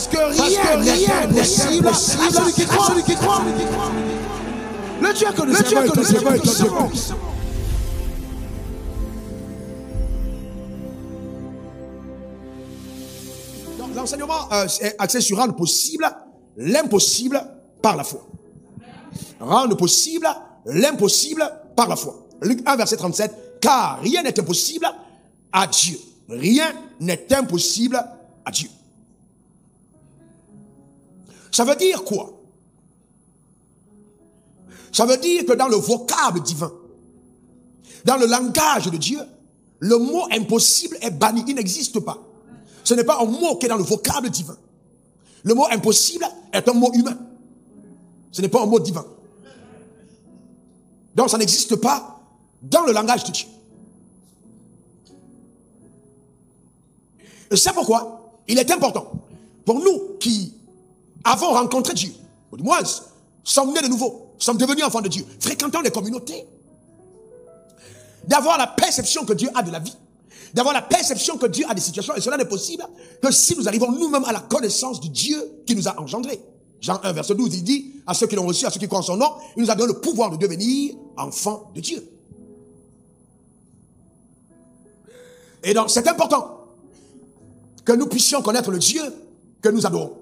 Parce que rien n'est impossible à celui qui croit. Le Dieu que nous servons est un Dieu puissant. L'enseignement est axé sur rendre possible l'impossible par la foi. Rendre possible l'impossible par la foi. Luc 1, verset 37. Car rien n'est impossible à Dieu. Rien n'est impossible à Dieu. Ça veut dire quoi? Ça veut dire que dans le vocable divin, dans le langage de Dieu, le mot impossible est banni, il n'existe pas. Ce n'est pas un mot qui est dans le vocable divin. Le mot impossible est un mot humain. Ce n'est pas un mot divin. Donc ça n'existe pas dans le langage de Dieu. Et c'est pourquoi il est important pour nous qui avons rencontré Dieu, ou du moins sommes nés de nouveau, sommes devenus enfants de Dieu, fréquentons les communautés, d'avoir la perception que Dieu a de la vie, d'avoir la perception que Dieu a des situations, et cela n'est possible que si nous arrivons nous-mêmes à la connaissance du Dieu qui nous a engendrés. Jean 1, verset 12, il dit, à ceux qui l'ont reçu, à ceux qui croient en son nom, il nous a donné le pouvoir de devenir enfants de Dieu. Et donc, c'est important que nous puissions connaître le Dieu que nous adorons.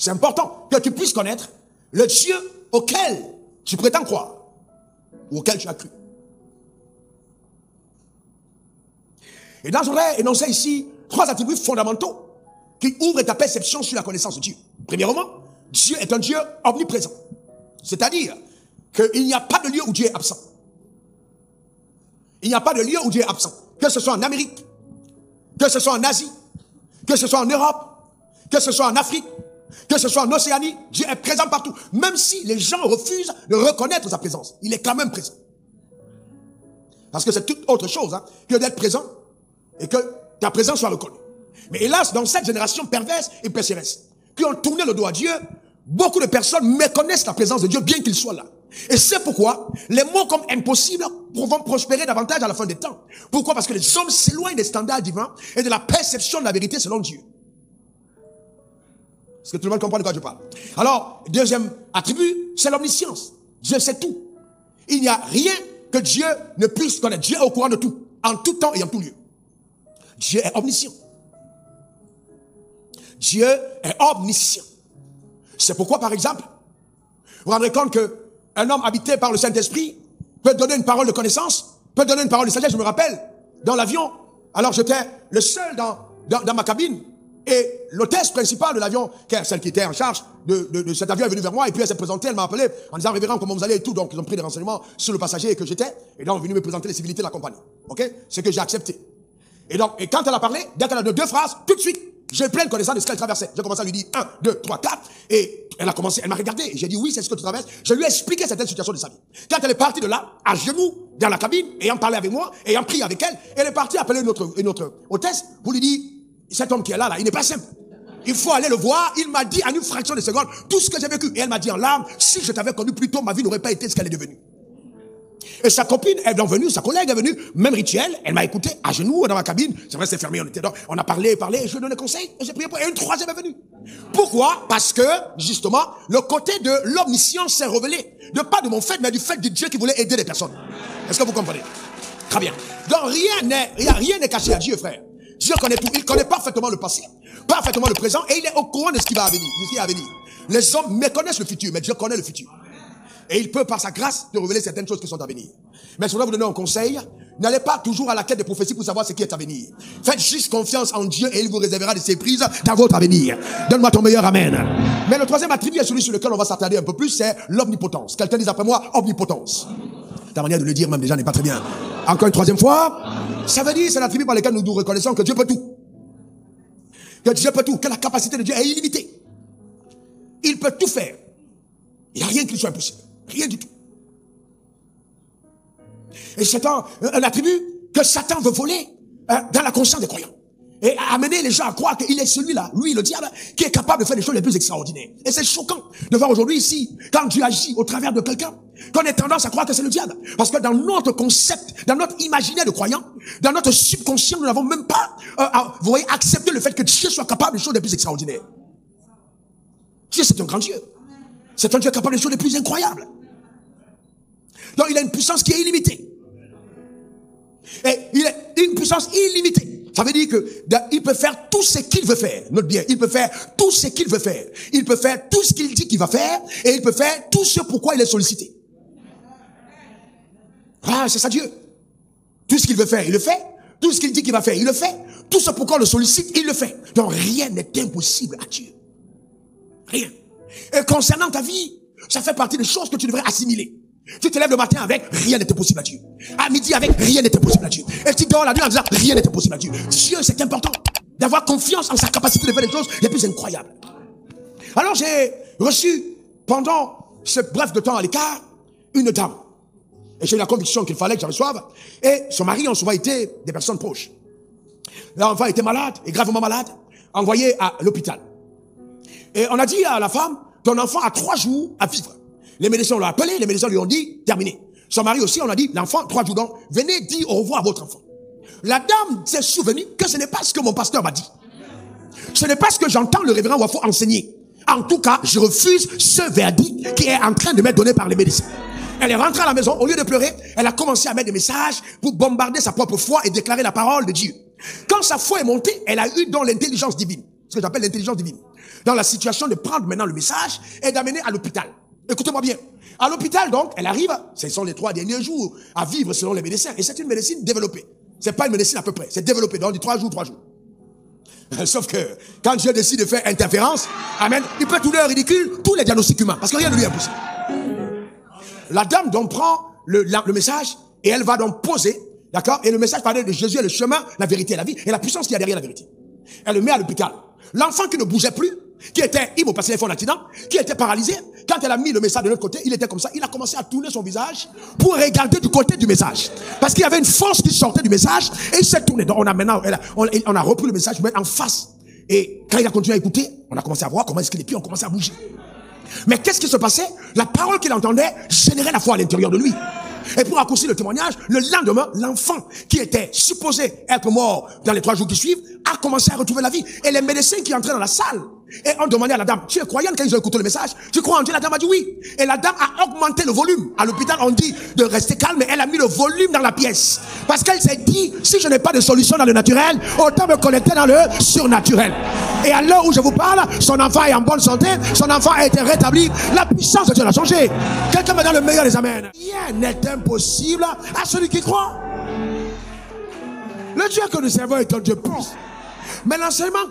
C'est important que tu puisses connaître le Dieu auquel tu prétends croire, ou auquel tu as cru. Et là, j'aurais énoncé ici 3 attributs fondamentaux qui ouvrent ta perception sur la connaissance de Dieu. Premièrement, Dieu est un Dieu omniprésent. C'est-à-dire qu'il n'y a pas de lieu où Dieu est absent. Il n'y a pas de lieu où Dieu est absent. Que ce soit en Amérique, que ce soit en Asie, que ce soit en Europe, que ce soit en Afrique, que ce soit en Océanie, Dieu est présent partout. Même si les gens refusent de reconnaître sa présence, il est quand même présent. Parce que c'est toute autre chose que d'être présent et que ta présence soit reconnue. Mais hélas, dans cette génération perverse et pécheresse, qui ont tourné le dos à Dieu, beaucoup de personnes méconnaissent la présence de Dieu bien qu'il soit là. Et c'est pourquoi les mots comme impossible vont prospérer davantage à la fin des temps. Pourquoi? Parce que les hommes s'éloignent des standards divins et de la perception de la vérité selon Dieu. Est-ce que tout le monde comprend de quoi je parle? Alors, deuxième attribut, c'est l'omniscience. Dieu sait tout. Il n'y a rien que Dieu ne puisse connaître. Dieu est au courant de tout, en tout temps et en tout lieu. Dieu est omniscient. Dieu est omniscient. C'est pourquoi, par exemple, vous vous rendrez compte qu'un homme habité par le Saint-Esprit peut donner une parole de connaissance, peut donner une parole de sagesse. Je me rappelle, dans l'avion, alors j'étais le seul dans ma cabine, et l'hôtesse principale de l'avion, celle qui était en charge de cet avion, est venue vers moi, et puis elle s'est présentée, elle m'a appelé en disant, révérend, comment vous allez et tout. Donc ils ont pris des renseignements sur le passager que j'étais, et là on est venu me présenter les civilités de la compagnie. Ok? Ce que j'ai accepté. Et quand elle a parlé, dès qu'elle a donné 2 phrases, tout de suite, j'ai pleine connaissance de ce qu'elle traversait. J'ai commencé à lui dire 1, 2, 3, 4. Et elle m'a regardé. Et j'ai dit oui, c'est ce que tu traverses. Je lui ai expliqué certaines situations de sa vie. Quand elle est partie de là, à genoux, dans la cabine, ayant parlé avec moi, ayant prié avec elle, elle est partie appeler une autre hôtesse pour lui dire, cet homme qui est là, il n'est pas simple. Il faut aller le voir. Il m'a dit en une fraction de seconde tout ce que j'ai vécu. Et elle m'a dit en larmes, si je t'avais connu plus tôt, ma vie n'aurait pas été ce qu'elle est devenue. Et sa copine est venue, sa collègue est venue, même rituel, elle m'a écouté à genoux dans ma cabine. C'est vrai, c'est fermé, on a parlé, et je lui ai donné conseil, et j'ai prié pour elle, et une troisième est venue. Pourquoi? Parce que, justement, le côté de l'omniscience s'est révélé. Pas de mon fait, mais du fait de Dieu qui voulait aider les personnes. Est-ce que vous comprenez? Très bien. Donc rien n'est caché à Dieu, frère. Dieu connaît tout. Il connaît parfaitement le passé, parfaitement le présent, et il est au courant de ce qui va venir, de ce qui va venir. Les hommes méconnaissent le futur, mais Dieu connaît le futur. Et il peut, par sa grâce, te révéler certaines choses qui sont à venir. Mais je voudrais vous donner un conseil. N'allez pas toujours à la quête des prophéties pour savoir ce qui est à venir. Faites juste confiance en Dieu et il vous réservera des surprises dans votre avenir. Donne-moi ton meilleur amen. Mais le troisième attribut est celui sur lequel on va s'attarder un peu plus, c'est l'omnipotence. Quelqu'un dit après moi, omnipotence. Ta manière de le dire même déjà n'est pas très bien. Encore une troisième fois. Ça veut dire, c'est l'attribut par lequel nous reconnaissons que Dieu peut tout. Que Dieu peut tout. Que la capacité de Dieu est illimitée. Il peut tout faire. Il n'y a rien qui lui soit impossible. Rien du tout. Et c'est un attribut que Satan veut voler dans la conscience des croyants. et amener les gens à croire qu'il est celui-là, lui le diable, qui est capable de faire les choses les plus extraordinaires. Et c'est choquant de voir aujourd'hui ici, quand Dieu agit au travers de quelqu'un, qu'on ait tendance à croire que c'est le diable. Parce que dans notre concept, dans notre imaginaire de croyant, dans notre subconscient, nous n'avons même pas, vous voyez, accepté le fait que Dieu soit capable des choses les plus extraordinaires. Dieu, c'est un grand Dieu. C'est un Dieu capable des choses les plus incroyables. Donc il a une puissance qui est illimitée. Et il a une puissance illimitée. Ça veut dire que il peut faire tout ce qu'il veut faire. Note bien, il peut faire tout ce qu'il veut faire. Il peut faire tout ce qu'il dit qu'il va faire. Et il peut faire tout ce pourquoi il est sollicité. Ah, c'est ça Dieu. Tout ce qu'il veut faire, il le fait. Tout ce qu'il dit qu'il va faire, il le fait. Tout ce pourquoi on le sollicite, il le fait. Donc rien n'est impossible à Dieu. Rien. Et concernant ta vie, ça fait partie des choses que tu devrais assimiler. Tu te lèves le matin avec rien n'était possible à Dieu. À midi avec rien n'était possible à Dieu. Et tu dors la nuit en disant rien n'était possible à Dieu. Dieu, c'est important d'avoir confiance en sa capacité de faire les choses les plus incroyables. Alors j'ai reçu pendant ce bref de temps à l'écart une dame. Et j'ai eu la conviction qu'il fallait que je la reçoive. Et son mari ont souvent été des personnes proches. L'enfant était malade, et gravement malade, envoyé à l'hôpital. Et on a dit à la femme, ton enfant a 3 jours à vivre. Les médecins l'ont appelé, les médecins lui ont dit, terminé. Son mari aussi, on a dit, l'enfant, 3 jours donc, venez dire au revoir à votre enfant. La dame s'est souvenue que ce n'est pas ce que mon pasteur m'a dit. Ce n'est pas ce que j'entends le révérend Wafo enseigner. En tout cas, je refuse ce verdict qui est en train de m'être donné par les médecins. Elle est rentrée à la maison, au lieu de pleurer, elle a commencé à mettre des messages pour bombarder sa propre foi et déclarer la parole de Dieu. Quand sa foi est montée, elle a eu dans l'intelligence divine, ce que j'appelle l'intelligence divine, dans la situation de prendre maintenant le message et d'amener à l'hôpital. Écoutez-moi bien. À l'hôpital, donc, elle arrive, ce sont les 3 derniers jours à vivre selon les médecins. Et c'est une médecine développée. C'est pas une médecine à peu près. C'est développé. Donc, on dit 3 jours, 3 jours. Sauf que, quand Dieu décide de faire interférence, amen, il peut tourner au ridicule tous les diagnostics humains. Parce que rien ne lui est impossible. La dame, donc, prend le message et elle va donc poser, d'accord? Et le message parlait de Jésus est le chemin, la vérité et la vie. Et la puissance qu'il y a derrière la vérité. Elle le met à l'hôpital. L'enfant qui ne bougeait plus, qui était immobilisé parce qu'il avait fait un accident, qui était paralysé, quand elle a mis le message de l'autre côté, il était comme ça, il a commencé à tourner son visage pour regarder du côté du message. Parce qu'il y avait une force qui sortait du message et il s'est tourné. Donc on a maintenant, on a repris le message, mais en face. Et quand il a continué à écouter, on a commencé à voir comment est-ce que les pieds ont commencé à bouger. Mais qu'est-ce qui se passait? La parole qu'il entendait générait la foi à l'intérieur de lui. Et pour raccourcir le témoignage, le lendemain, l'enfant qui était supposé être mort dans les 3 jours qui suivent a commencé à retrouver la vie. Et les médecins qui entraient dans la salle et ont demandé à la dame, tu es croyante quand ils ont écouté le message? Tu crois en Dieu? La dame a dit oui. Et la dame a augmenté le volume. À l'hôpital, on dit de rester calme, mais elle a mis le volume dans la pièce. Parce qu'elle s'est dit, si je n'ai pas de solution dans le naturel, autant me connecter dans le surnaturel. Et à l'heure où je vous parle, son enfant est en bonne santé, son enfant a été rétabli, la puissance de Dieu l'a changé. Quelqu'un me donne le meilleur des amens. Rien n'est impossible à celui qui croit. Le Dieu que nous servons est un Dieu puissant. Mais l'enseignement